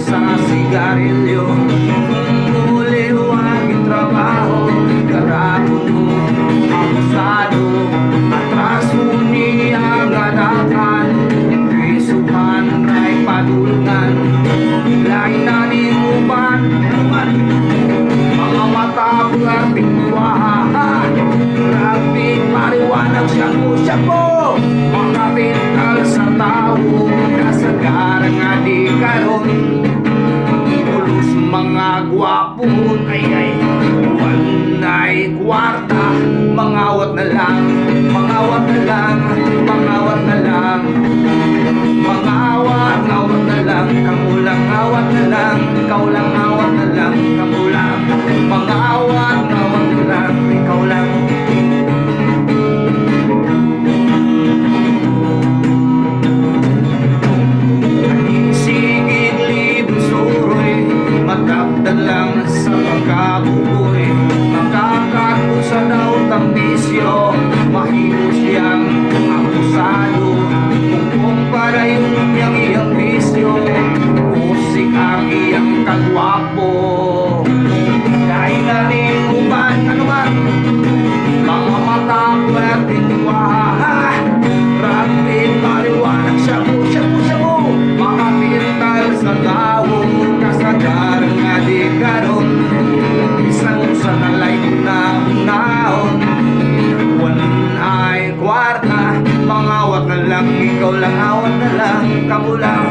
sa sigarilyo. Kung uli huwag yung trabaho, karapuno, abusado, atraso niya gadakan, isuhan, ray padulungan, lain na ninuban, mga mata buharting buwaha, grabe mariwanag siya po, mga pintal sa tao, kasagaran nga di karon, pulos mga gwapon, ay wanay kwarta, mangawat na lang, mangawat na lang, mangawat na lang, mangawat, ngawat na lang, kamulang ngawat na lang, ikaw lang ngawat na lang, kamulang, mangawat, ngawat na lang, ikaw lang. Sigig libong suroy, matagdan lang sa pagkabuboy, makakakusa daw tambisyo, mahimo siyang akusado, kung para yung iyang bisyo, musik ang iyang kagwapo, dahil na rin uban, ano ba? Mga mata pwerteng waha, rapid maliwanag siya mo, mga pintal sa tao, kasagaran nga di karon, isang sa nalay na unaon, wanay kwarta, mangawat na lang, ikaw lang awat na lang, kamu lang,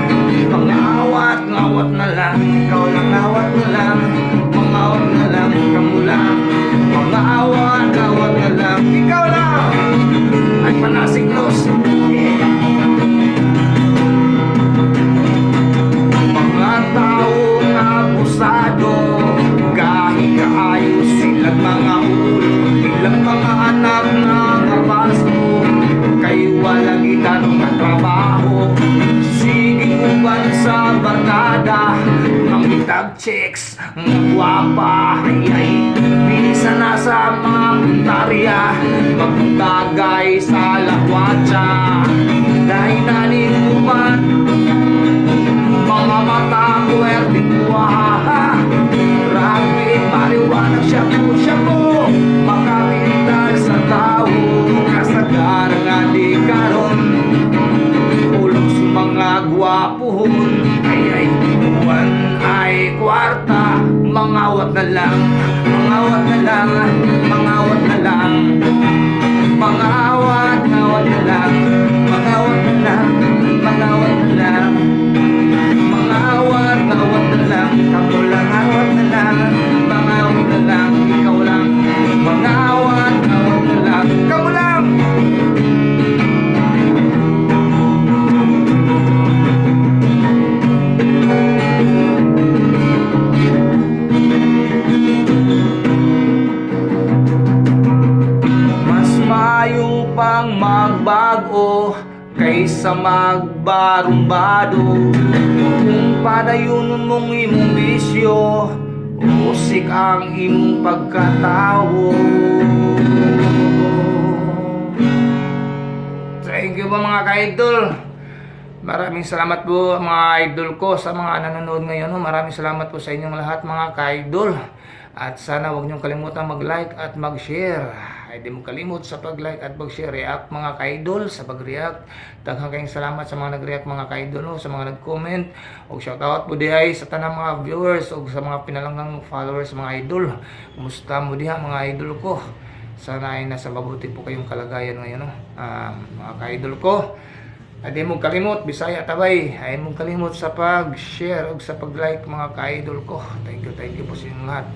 mangawat, ngawat na lang, ikaw lang awat na lang, mangawat na lang, kamu lang, mangawat, ngawat na lang, ikaw lang, ay panasiglos, mga taong abusado, kahit kaayos silang mga ulo, ilang mga anak na kapasto, kayo walang itanong at trabaho, sige uban sa barkada, mangitag checks, mga gwapa, ay bisa na sa mga puntarya, magtagay sa lakwatsa, dahil nalimupan, mga mata pwerteng buwaha, rapid maliwanag siya po, makapintal sa tao, kasagaran nga di karon, ulos mga gwapon, ay buwan ay kwarta, mangawat na lang, mangawat na lang, mangawat na lang, mangawat, ngawat na lang, mangawat na lang, mangawat na lang, mangawat, ngawat na lang, kamu lang, awat na lang, mangawat na lang, ikaw lang, mangawat, ngawat na lang, kamu lang. Mas mayo pang magbago kaysa magbarumbado, kung padayunon mong imong bisyo, usik ang imong pagkatao. Thank you po mga ka-idol. Maraming salamat po mga idol ko sa mga nanonood ngayon. Maraming salamat po sa inyong lahat mga ka-idol. At sana huwag niyong kalimutan mag-like at mag-share. Ay di mo kalimot sa pag-like at mag-share. React mga ka-idol sa pag-react. Daghang kayong salamat sa mga nag-react mga ka-idol, sa mga nag-comment. O shoutout po dihay sa tanang mga viewers o sa mga pinalanggang followers mga idol. Kumusta mo diha mga idol ko? Sana ay nasa mabuti po kayong kalagayan ngayon, mga ka-idol ko. Ay di mo kalimot, Bisaya tabay. Ay mo kalimot sa pag-share o sa pag-like mga ka-idol ko. Thank you po sa inyong lahat.